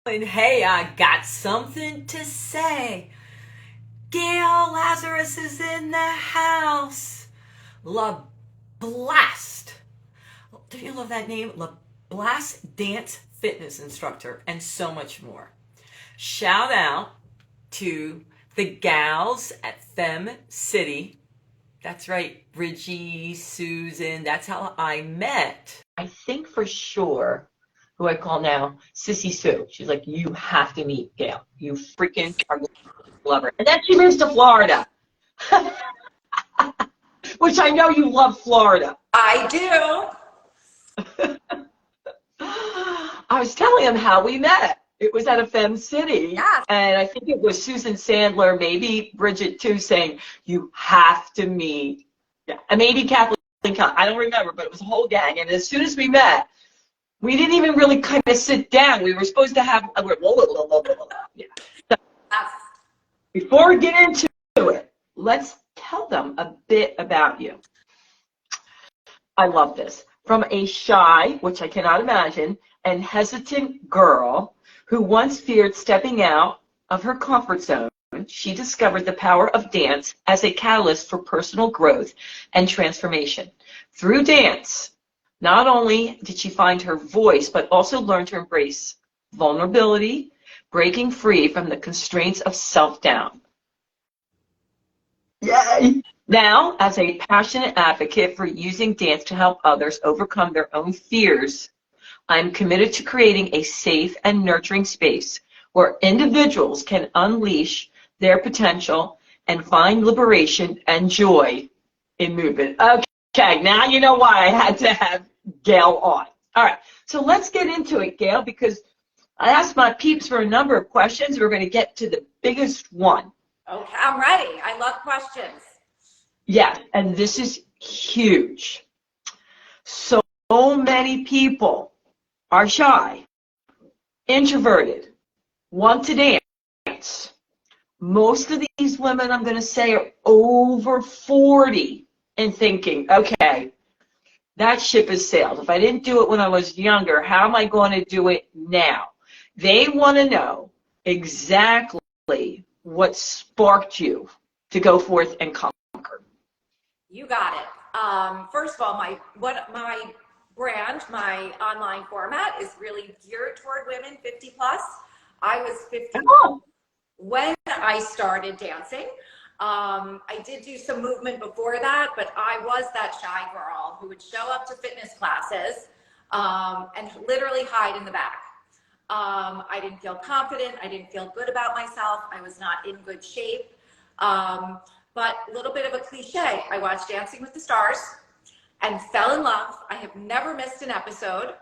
And hey, I got something to say. Gail Lazarus is in the house. La Blast. Do you love that name? La Blast dance fitness instructor and so much more. Shout out to the gals at Fem City. That's right, Bridgie, Susan. That's how I met. I think for sure who I call now Sissy Sue. She's like, you have to meet Gail. You freaking are going to love her. And then she moves to Florida, which I know you love Florida. I do. I was telling him how we met. It was at a Fem City. Yes. And I think it was Susan Sandler, maybe Bridget too, saying, you have to meet. Yeah. And maybe Kathleen, I don't remember, but it was a whole gang. And as soon as we met, we didn't even really kind of sit down. We were supposed to have, yeah. So before we get into it, let's tell them a bit about you. I love this. From a shy, which I cannot imagine, and hesitant girl who once feared stepping out of her comfort zone, she discovered the power of dance as a catalyst for personal growth and transformation. Through dance, not only did she find her voice, but also learn to embrace vulnerability, breaking free from the constraints of self-doubt. Yay! Now, as a passionate advocate for using dance to help others overcome their own fears, I'm committed to creating a safe and nurturing space where individuals can unleash their potential and find liberation and joy in movement. Okay, now you know why I had to have Gail on. All right, so let's get into it, Gail, because I asked my peeps for a number of questions. We're going to get to the biggest one. Okay, I'm ready. I love questions. Yeah, and this is huge. So many people are shy, introverted, want to dance. Most of these women, I'm going to say, are over 40 and thinking, okay, that ship has sailed. If I didn't do it when I was younger, how am I going to do it now? They want to know exactly what sparked you to go forth and conquer. You got it. First of all, my brand, my online format is really geared toward women 50 plus. I was 50 when I started dancing. I did do some movement before that, but I was that shy girl who would show up to fitness classes and literally hide in the back. I didn't feel confident. I didn't feel good about myself. I was not in good shape. But a little bit of a cliche, I watched Dancing with the Stars and fell in love. I have never missed an episode,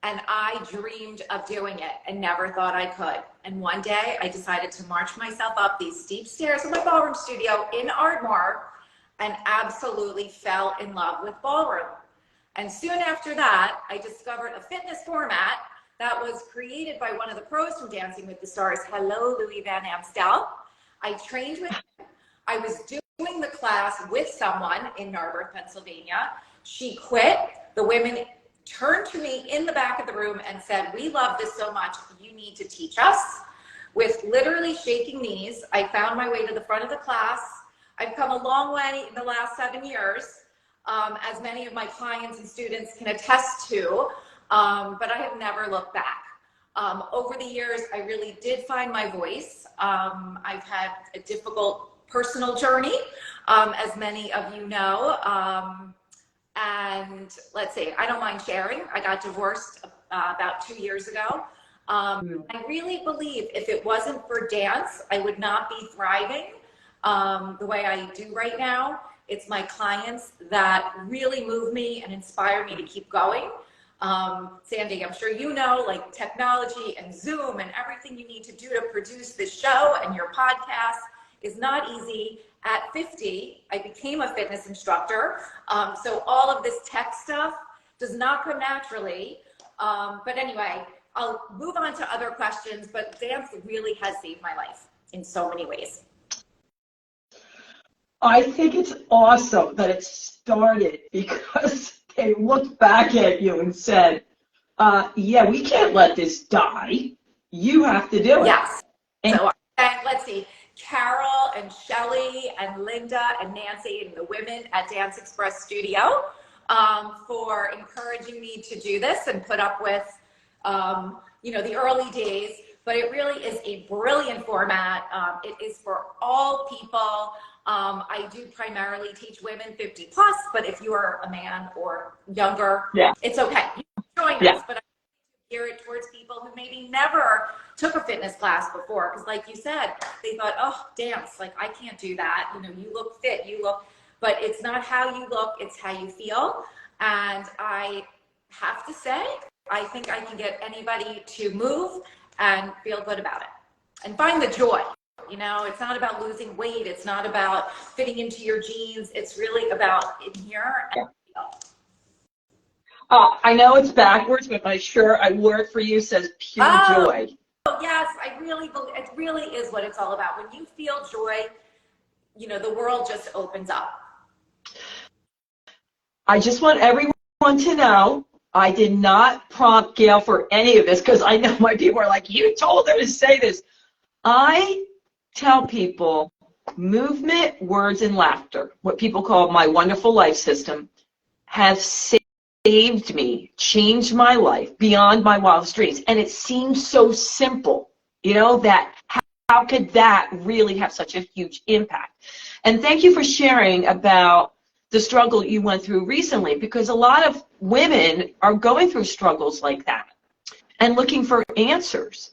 and I dreamed of doing it and never thought I could. And one day I decided to march myself up these steep stairs in my ballroom studio in Ardmore and absolutely fell in love with ballroom. And soon after that, I discovered a fitness format that was created by one of the pros from Dancing with the Stars. Hello, Louis Van Amstel. I trained with him. I was doing the class with someone in Narberth, Pennsylvania. She quit. The women turned to me in the back of the room and said, we love this so much, you need to teach us. With literally shaking knees, I found my way to the front of the class. I've come a long way in the last 7 years, as many of my clients and students can attest to, but I have never looked back. Over the years, I really did find my voice. I've had a difficult personal journey, as many of you know, and let's see, I don't mind sharing. I got divorced about 2 years ago. I really believe if it wasn't for dance, I would not be thriving the way I do right now. It's my clients that really move me and inspire me to keep going. Sandy, I'm sure you know, like technology and Zoom and everything you need to do to produce this show and your podcast is not easy. At 50, I became a fitness instructor. So all of this tech stuff does not come naturally. But anyway, I'll move on to other questions, but dance really has saved my life in so many ways. I think it's awesome that it started because they looked back at you and said, yeah, we can't let this die. you have to do it. Yes. And So let's see, Carol and Shelly and Linda and Nancy and the women at Dance Express Studio for encouraging me to do this and put up with, the early days. But it really is a brilliant format. It is for all people. I do primarily teach women 50 plus, but if you are a man or younger, it's okay. You can join us, but I gear it towards people who maybe never took a fitness class before. Because like you said, they thought, oh, dance, like I can't do that. You look fit, but it's not how you look, it's how you feel. And I have to say, I think I can get anybody to move and feel good about it and find the joy. It's not about losing weight. It's not about fitting into your jeans. It's really about in here and feel. I know it's backwards, but my shirt I wore it for you says pure joy. Oh, yes, I really believe it really is what it's all about. When you feel joy, the world just opens up. I just want everyone to know I did not prompt Gail for any of this because I know my people are like, you told her to say this. I tell people movement, words, and laughter, what people call my wonderful life system, has saved me, changed my life beyond my wildest dreams. And it seems so simple, that how could that really have such a huge impact? And thank you for sharing about the struggle you went through recently, because a lot of women are going through struggles like that and looking for answers.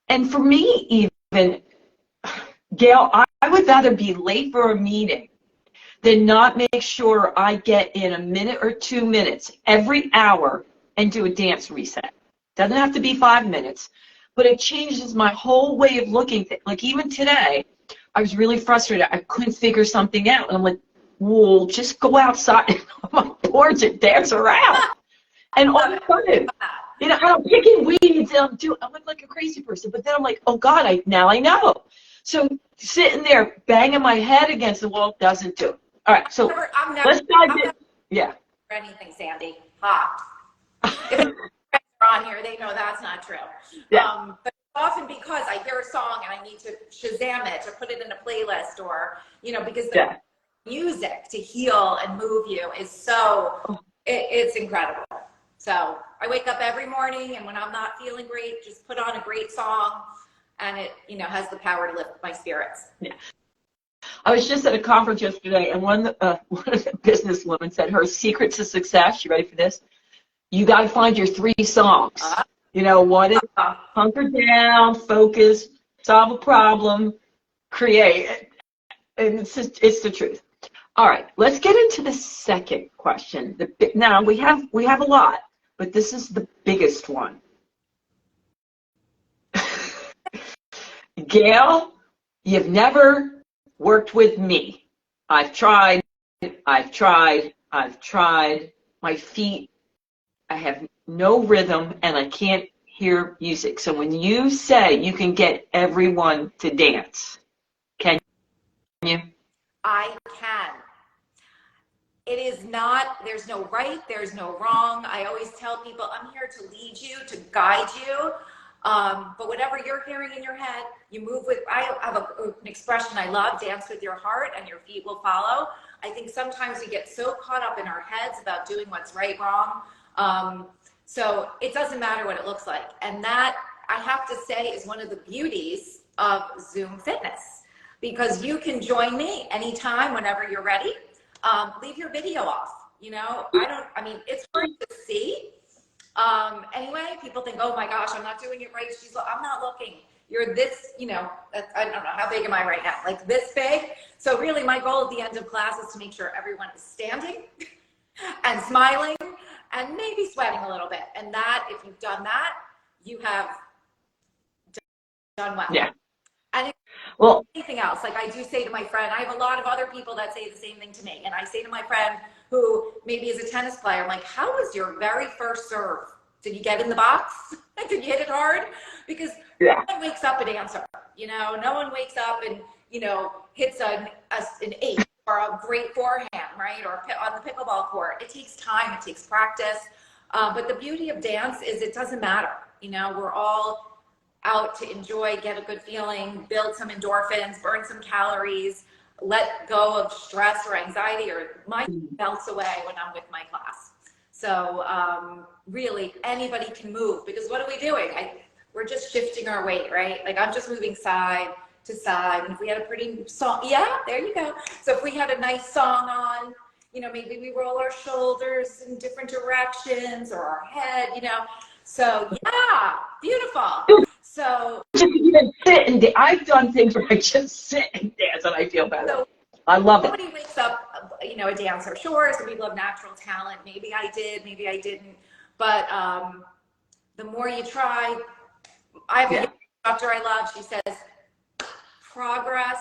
And for me, even, Gail, I would rather be late for a meeting than not make sure I get in a minute or 2 minutes every hour and do a dance reset. Doesn't have to be 5 minutes, but it changes my whole way of looking. Like even today, I was really frustrated. I couldn't figure something out. And I'm like, well, just go outside on my porch and dance around. And all of a sudden, I'm picking weeds and I look like a crazy person. But then I'm like, oh God, now I know. So sitting there banging my head against the wall doesn't do it. All right, so let's dive in. Yeah. For anything, Sandy. If friends are on here, they know that's not true. Yeah. But often because I hear a song and I need to Shazam it or put it in a playlist or, because the music to heal and move you is it's incredible. So I wake up every morning and when I'm not feeling great, just put on a great song and it, has the power to lift my spirits. Yeah. I was just at a conference yesterday and one of the businesswomen said her secret to success, you ready for this? You got to find your 3 songs. One is hunker down, focus, solve a problem, create. And it's the truth. All right, let's get into the second question. Now we have a lot, but this is the biggest one. Gail, you've never worked with me. I've tried. My feet, I have no rhythm and I can't hear music. So when you say you can get everyone to dance, can you? I can. It is not, there's no right, there's no wrong. I always tell people, I'm here to lead you, to guide you. But whatever you're hearing in your head, you move with, I have an expression I love, dance with your heart and your feet will follow. I think sometimes we get so caught up in our heads about doing what's right, wrong. So it doesn't matter what it looks like. And that, I have to say, is one of the beauties of Zoom fitness, because you can join me anytime, whenever you're ready. Leave your video off. It's hard to see. Anyway, people think, oh my gosh, I'm not doing it right. I'm not looking. You're this, I don't know, how big am I right now? Like this big. So really my goal at the end of class is to make sure everyone is standing and smiling and maybe sweating a little bit. And that, if you've done that, you have done well. Yeah. And well, anything else, like I do say to my friend, I have a lot of other people that say the same thing to me. And I say to my friend who maybe is a tennis player, I'm like, how was your very first serve? Did you get in the box? Did you hit it hard? Because no one wakes up a dancer. No one wakes up and, hits an 8 or a great forehand, right? Or on the pickleball court. It takes time, it takes practice. But the beauty of dance is it doesn't matter. We're all out to enjoy, get a good feeling, build some endorphins, burn some calories, let go of stress or anxiety, or my melts away when I'm with my class. So really anybody can move, because what are we doing? We're just shifting our weight, right? Like I'm just moving side to side. And if we had a pretty song, yeah, there you go. So if we had a nice song on, you know, maybe we roll our shoulders in different directions, or our head, you know. So yeah, beautiful. So just even sit and I've done things where I just sit and dance and I feel better. So I love it. nobody wakes up, you know, a dancer. Sure, some people have natural talent. Maybe I did, maybe I didn't. But the more you try, I have a doctor I love. She says, progress.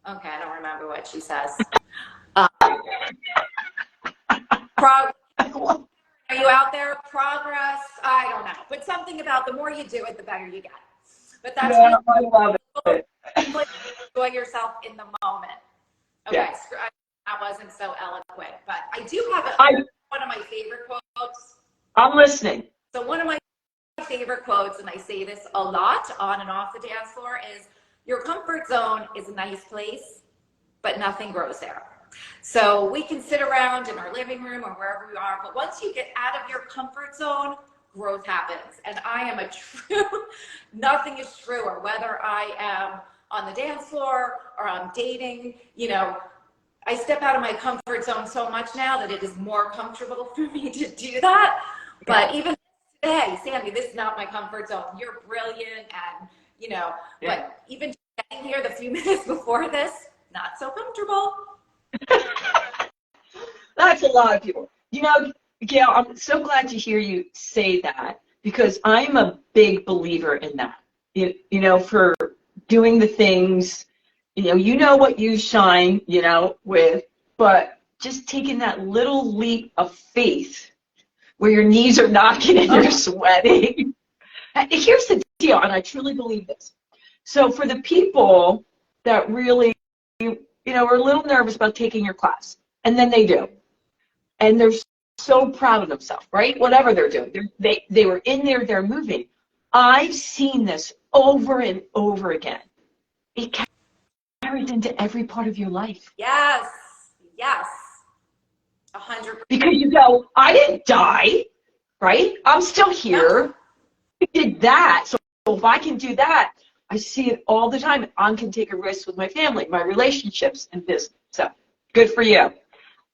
Okay, I don't remember what she says. Are you out there? Progress? I don't know. But something about the more you do it, the better you get. But that's I love it. Enjoy yourself in the moment. Okay, Yeah. that wasn't so eloquent, but I do have one of my favorite quotes. I'm listening. So one of my favorite quotes, and I say this a lot on and off the dance floor, is your comfort zone is a nice place, but nothing grows there. So we can sit around in our living room or wherever we are, but once you get out of your comfort zone, growth happens. And I am nothing is truer, whether I am on the dance floor or I'm dating, you know, I step out of my comfort zone so much now that it is more comfortable for me to do that. But even today, Sandy, this is not my comfort zone. You're brilliant, and, you know, but even getting here the few minutes before this, not so comfortable. That's a lot of people. You know, Gail, I'm so glad to hear you say that, because I'm a big believer in that. You know, for doing the things, you know what you shine, you know, with, but just taking that little leap of faith where your knees are knocking and you're sweating. Here's the deal, and I truly believe this. So for the people that really, you know, are a little nervous about taking your class, and then they do, and they're so proud of themselves, right? Whatever they're doing, they were in there, they're moving. I've seen this over and over again. It carries into every part of your life. Yes, yes, 100%. Because you go, I didn't die, right? I'm still here. I did that. So if I can do that, I see it all the time. I can take a risk with my family, my relationships, and business. So good for you.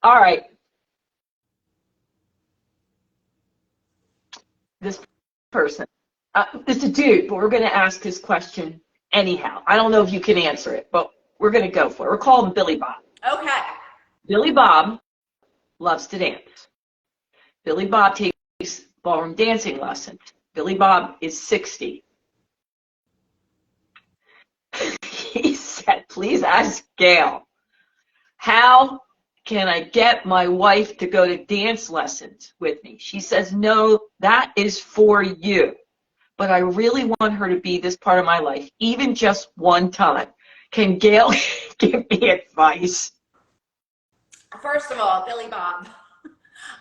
All right. This person, it's a dude, but we're going to ask his question anyhow. I don't know if you can answer it, but we're going to go for it. We're calling him Billy Bob. Okay. Billy Bob loves to dance. Billy Bob takes ballroom dancing lessons. Billy Bob is 60. He said, please ask Gail, how can I get my wife to go to dance lessons with me? She says, no, that is for you. But I really want her to be this part of my life, even just one time. Can Gail give me advice? First of all, Billy Bob,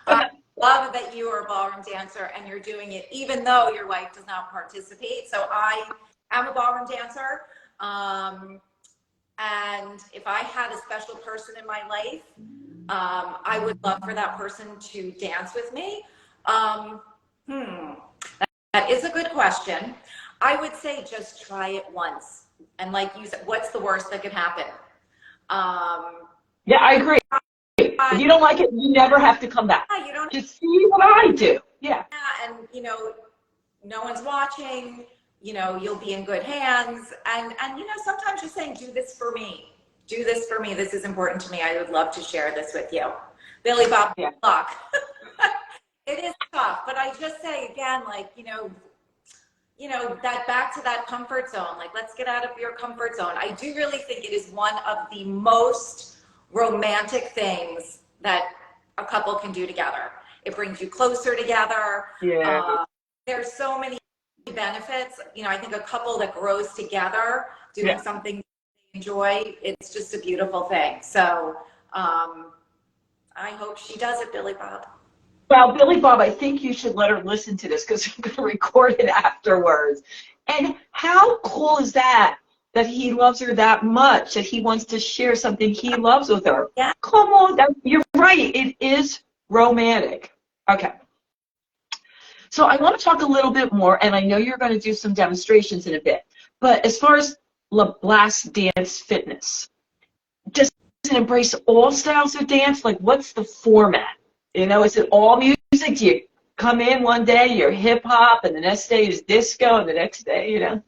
I love that you are a ballroom dancer and you're doing it even though your wife does not participate. So I am a ballroom dancer. And if I had a special person in my life, I would love for that person to dance with me. That is a good question. I would say just try it once. And like you said, what's the worst that could happen? Yeah, I agree. If you don't like it, you never have to come back. You don't just see what I do. Yeah. And, you know, no one's watching. You know, you'll be in good hands. And you know, sometimes just saying, do this for me. Do this for me. This is important to me. I would love to share this with you. Billy Bob, good luck. It is tough, but I just say again, like, you know, that back to that comfort zone, like, let's get out of your comfort zone. I do really think it is one of the most romantic things that a couple can do together. It brings you closer together. Yeah. There's so many benefits. You know, I think a couple that grows together doing something they enjoy, it's just a beautiful thing. So I hope she does it, Billy Bob. Well, Billy Bob, I think you should let her listen to this because I'm going to record it afterwards. And how cool is that, that he loves her that much, that he wants to share something he loves with her? Yeah. Come on, you're right. It is romantic. Okay. So I want to talk a little bit more, and I know you're going to do some demonstrations in a bit. But as far as Last Dance Fitness, does it embrace all styles of dance? Like, what's the format? You know, is it all music? Do you come in one day, you're hip hop, and the next day is disco, and the next day, you know,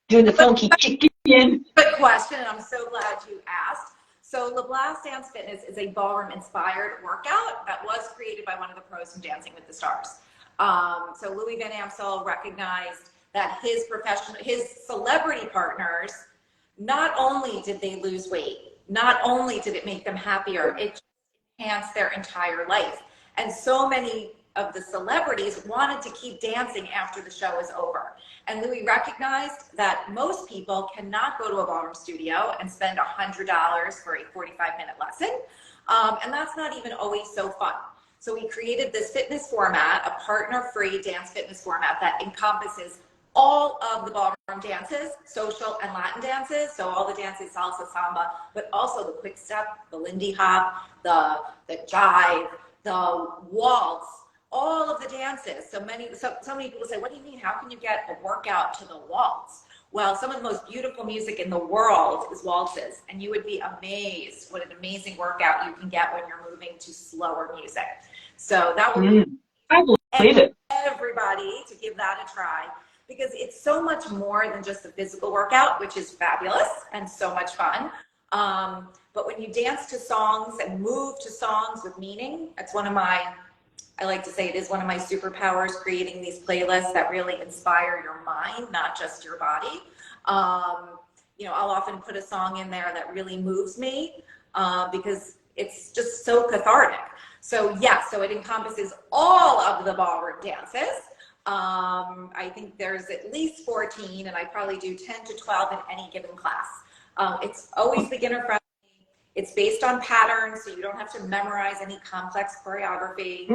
doing the funky chicken? Good question, and I'm so glad you asked. So Last Dance Fitness is a ballroom-inspired workout that was created by one of the pros from Dancing with the Stars. So Louis Van Amstel recognized that his celebrity partners, not only did they lose weight, not only did it make them happier, it enhanced their entire life. And so many of the celebrities wanted to keep dancing after the show is over. And Louis recognized that most people cannot go to a ballroom studio and spend $100 for a 45-minute lesson. And that's not even always so fun. So we created this fitness format, a partner-free dance fitness format that encompasses all of the ballroom dances, social and Latin dances, so all the dances, salsa, samba, but also the quick step, the Lindy Hop, the jive, the waltz, all of the dances. So many people say, what do you mean? How can you get a workout to the waltz? Well, some of the most beautiful music in the world is waltzes, and you would be amazed what an amazing workout you can get when you're moving to slower music. So that would I believe it. Everybody to give that a try, because it's so much more than just a physical workout, which is fabulous and so much fun. But when you dance to songs and move to songs with meaning, it's I like to say it is one of my superpowers, creating these playlists that really inspire your mind, not just your body. You know, I'll often put a song in there that really moves me because it's just so cathartic. So yes, so it encompasses all of the ballroom dances. I think there's at least 14, and I probably do 10 to 12 in any given class. It's always beginner friendly. It's based on patterns, so you don't have to memorize any complex choreography.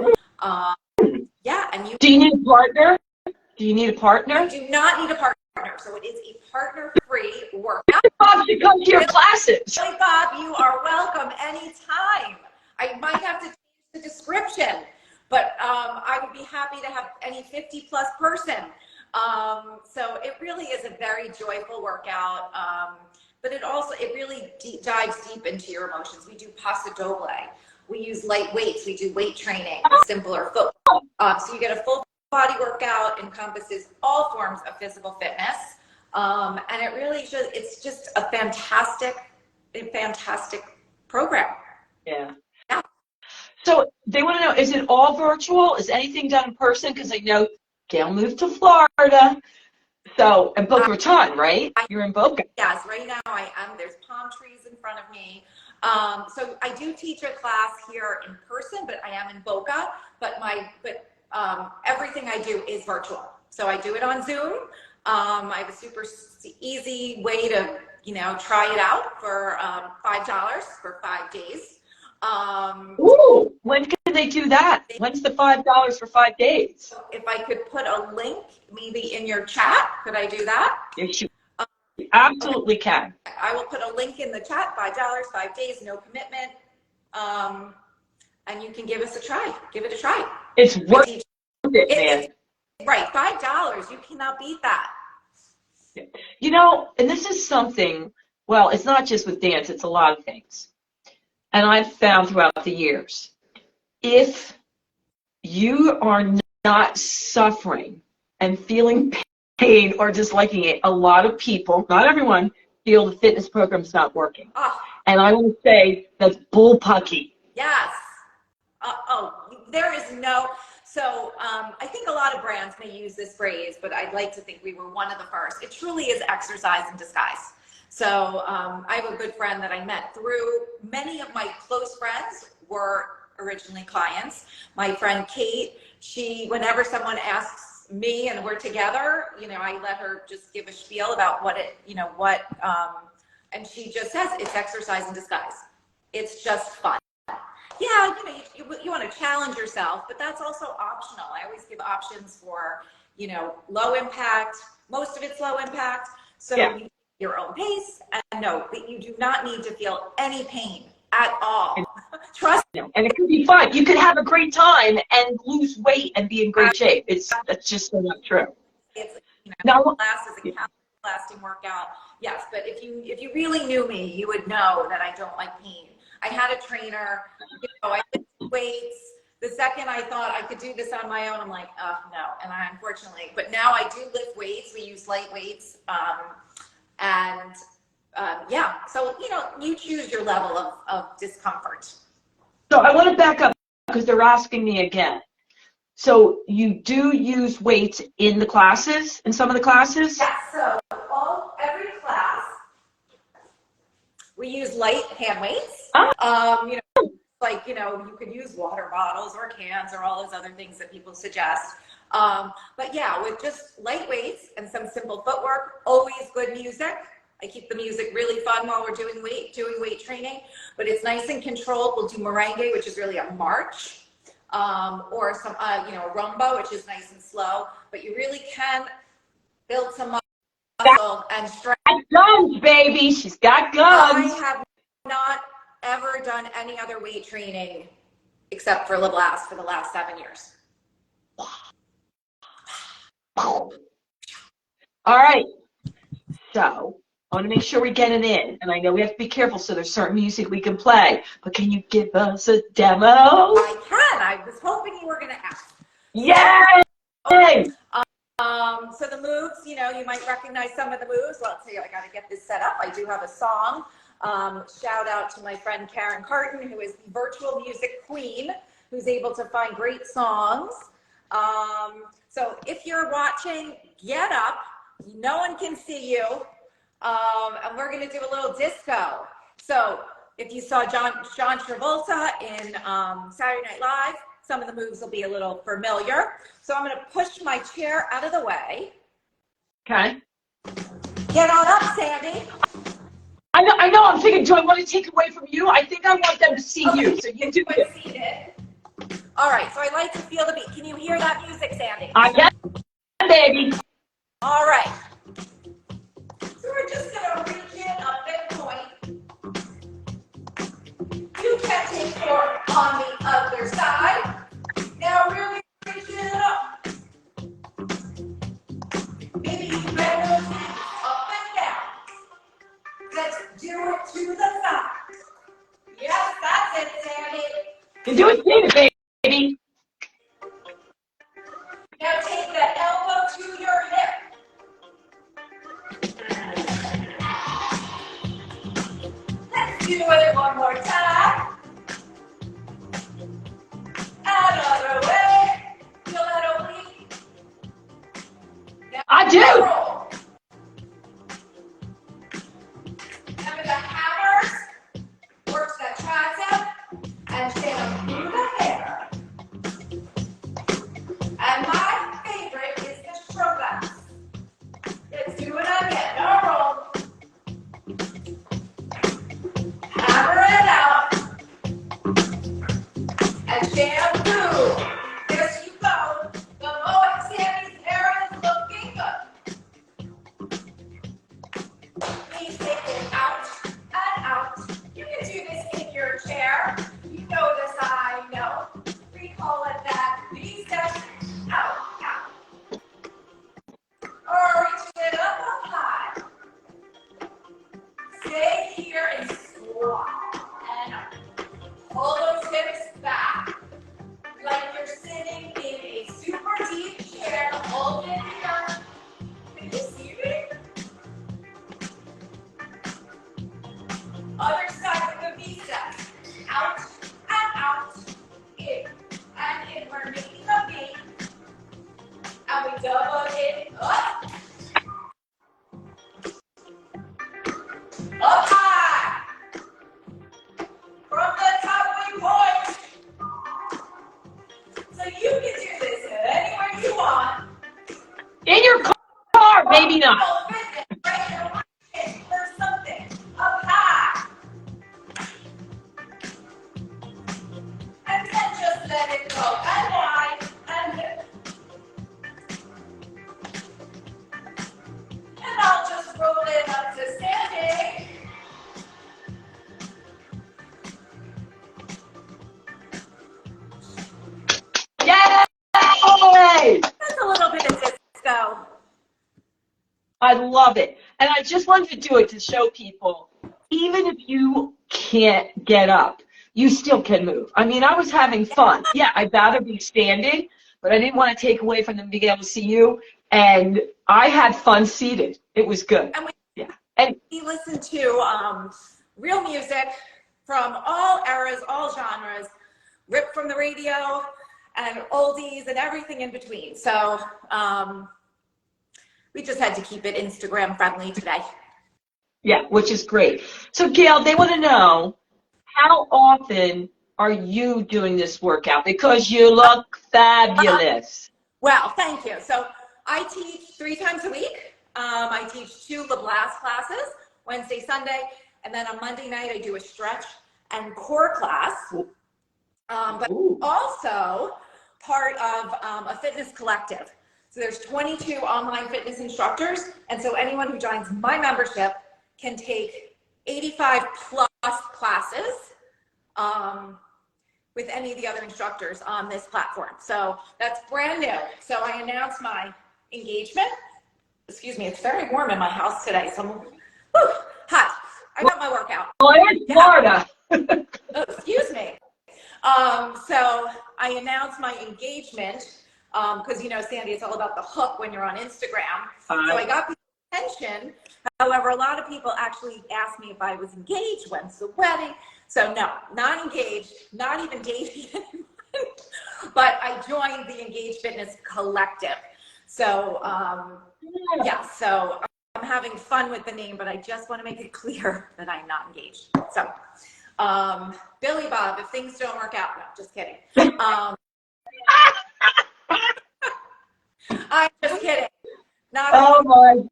Yeah, and do you need a partner? Do you need a partner? You do not need a partner. So it is a partner-free workout. Bob should come to your classes. Really, Bob, you are welcome anytime. I might have to change the description, but I would be happy to have any 50-plus person. So it really is a very joyful workout. But it really dives deep into your emotions. We do paso doble. We use light weights. We do weight training, simpler foot. So you get a full body workout, encompasses all forms of physical fitness. And it really it's just a fantastic program. Yeah. So they want to know, is it all virtual? Is anything done in person? Because I know Gail moved to Florida. So, and Boca Raton, right? You're in Boca. Yes, right now I am. There's palm trees in front of me. So I do teach a class here in person, but I am in Boca. But everything I do is virtual. So I do it on Zoom. I have a super easy way to, try it out for $5 for 5 days. Ooh, when can they do that? When's the $5 for 5 days? If I could put a link maybe in your chat, could I do that? Yes, you absolutely can. I will put a link in the chat, $5, 5 days, no commitment. And you can give us a try. Give it a try. It's worth it, man. Right, $5. You cannot beat that. And this is something, well, it's not just with dance, it's a lot of things. And I've found throughout the years, if you are not suffering and feeling pain or disliking it, a lot of people, not everyone, feel the fitness program's not working. Oh. And I will say that's bullpucky. Yes. There is no. So I think a lot of brands may use this phrase, but I'd like to think we were one of the first. It truly is exercise in disguise. So I have a good friend that I met through, many of my close friends were originally clients. My friend Kate, whenever someone asks me and we're together, I let her just give a spiel about and she just says it's exercise in disguise. It's just fun. yeah, you want to challenge yourself, but that's also optional. I always give options for, low impact. Most of it's low impact. So Yeah. you your own pace, and know that you do not need to feel any pain at all. Trust me. And it could be fun. You could have a great time and lose weight and be in great shape. That's just so not true. It's Now, class is a lasting workout. Yes, but if you really knew me, you would know that I don't like pain. I had a trainer, I lifted weights. The second I thought I could do this on my own, I'm like, oh no. And I unfortunately, but now I do lift weights. We use light weights. Yeah, so, you choose your level of discomfort. so I want to back up because they're asking me again. So you do use weights in the classes, in some of the classes? Yeah, so every class, we use light hand weights. You could use water bottles or cans or all those other things that people suggest. But yeah, with just light weights and some simple footwork, always good music. I keep the music really fun while we're doing weight training, but it's nice and controlled. We'll do merengue, which is really a march, or some, a rumba, which is nice and slow, but you really can build some muscle and strength. Guns, baby. She's got guns. I have not ever done any other weight training except for LeBlast for the last 7 years. All right. So I want to make sure we get it in. And I know we have to be careful, so there's certain music we can play. But can you give us a demo? I can. I was hoping you were going to ask. Yay! Okay. So the moves, you might recognize some of the moves. Well, I'll tell you, I got to get this set up. I do have a song. Shout out to my friend Karen Carton, who is the virtual music queen, who's able to find great songs. So if you're watching, get up. No one can see you. And we're going to do a little disco. So if you saw John Travolta in Saturday Night Live, some of the moves will be a little familiar. So I'm going to push my chair out of the way. Okay. Get on up, Sandy. I know. I'm thinking, do I want to take away from you? I think I want them to see you. So you do it. All right. So I like to feel the beat. Can you hear that music, Sandy? I got it, baby. All right. So we're just going to reach in up and point. You can take four on the other side. Now really reach it up. Maybe you bend those knees up and down. Let's do it to the side. Yes, that's it, Sandy. You do it, baby. Now take the elbow to your hip. Let's do it one more time. Another way. Feel that oblique? Now I do. roll. Remember the hammers? Works that tricep and stand through the hair. And my favorite is the shrug. Let's do it again. Now roll. Hammer it out. And shampoo. There you go. The moment Sandy's hair is looking good. Please take it out and out. You can do this in your chair. You know this, I know. We call it that V-step. Out, out. Or reach it up high. Stay here and squat. And up. Pull those hips back. Like you're sitting in a super deep chair. Hold it here. Can you see me? Other side of the V-step. Out and out. In and in. We're making a V. And we double it up. Up high. From the top we point. So you can do this anywhere you want. In your car, maybe not. For something. Up high. I love it. And I just wanted to do it to show people, even if you can't get up, you still can move. I mean, I was having fun. Yeah, I'd rather be standing, but I didn't want to take away from them being able to see you. And I had fun seated. It was good. And yeah. And we listen to real music from all eras, all genres, ripped from the radio and oldies and everything in between. So we just had to keep it Instagram friendly today. Yeah, which is great. So Gail, they want to know, how often are you doing this workout? Because you look fabulous. Well, thank you. So I teach 3 times a week. I teach 2 LeBlas classes, Wednesday, Sunday, and then on Monday night I do a stretch and core class. But also part of a fitness collective. So there's 22 online fitness instructors, and so anyone who joins my membership can take 85 plus classes with any of the other instructors on this platform. So that's brand new. So I announced my engagement. Excuse me, it's very warm in my house today, so I'm hot. I got my workout. Oh, in Florida. Oh, excuse me. So I announced my engagement because, you know, Sandy, it's all about the hook when you're on Instagram. So I got people's attention. However, a lot of people actually asked me if I was engaged, when's the wedding. So no, not engaged, not even dating anyone, but I joined the Engaged Fitness Collective. So yeah, so I'm having fun with the name, but I just want to make it clear that I'm not engaged. So Billy Bob, if things don't work out, no, just kidding. I'm just kidding. Oh my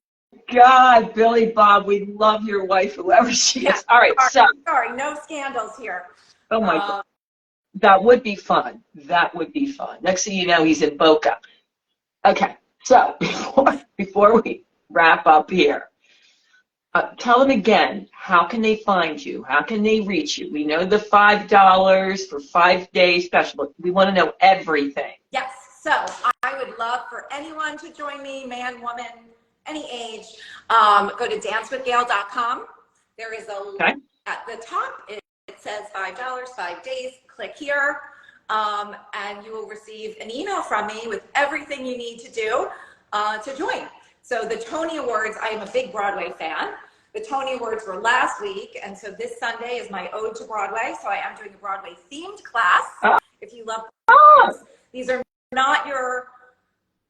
God, Billy Bob, we love your wife, whoever she is. All right, sorry, no scandals here. Oh my God, that would be fun. That would be fun. Next thing you know, he's in Boca. Okay, so before we wrap up here, tell them again, how can they find you? How can they reach you? We know the $5 for 5-day special, but we want to know everything. Yes, so I would love for anyone to join me, man, woman, any age. Go to dancewithgail.com. There is a link at the top. It says $5, 5 days. Click here, and you will receive an email from me with everything you need to do to join. So the Tony Awards, I am a big Broadway fan. The Tony Awards were last week, and so this Sunday is my Ode to Broadway. So I am doing a Broadway themed class. If you love these are not your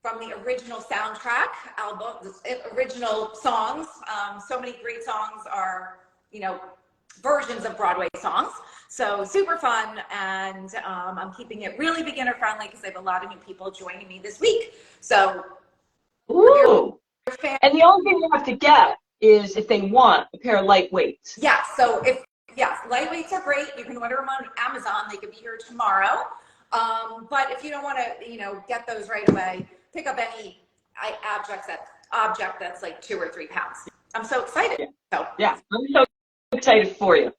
from the original soundtrack album, the original songs. So many great songs are, you know, versions of Broadway songs. So super fun, and I'm keeping it really beginner friendly because I have a lot of new people joining me this week. So, and the only thing you have to get is, if they want, a pair of lightweights. Yeah, so lightweights are great. You can order them on Amazon. They could be here tomorrow. But if you don't want to, you know, get those right away, pick up any object that's like 2 or 3 pounds. I'm so excited. So yeah, I'm so excited for you.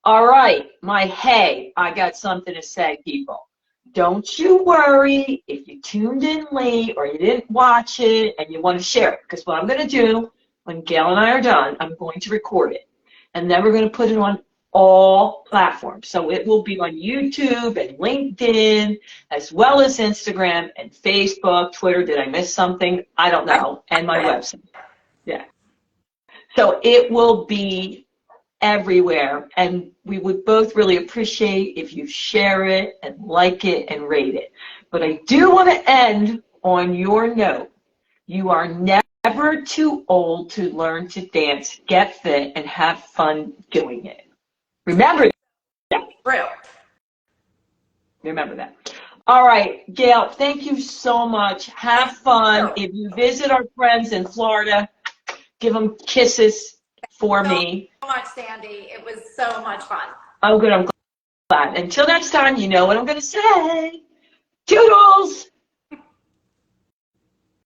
All right, I got something to say, people. Don't you worry if you tuned in late or you didn't watch it and you want to share it, because what I'm going to do when Gail and I are done, I'm going to record it, and then we're going to put it on all platforms. So it will be on YouTube and LinkedIn, as well as Instagram and Facebook, Twitter. Did I miss something? I don't know. And my website. Yeah. So it will be everywhere, and we would both really appreciate if you share it and like it and rate it. But I do want to end on your note. You are never too old to learn to dance, get fit, and have fun doing it. Remember that. Remember that. All right, Gail, thank you so much. Have fun. If you visit our friends in Florida, give them kisses for me. So much, Sandy. It was so much fun. Oh, good. I'm glad. Until next time, you know what I'm going to say. Toodles!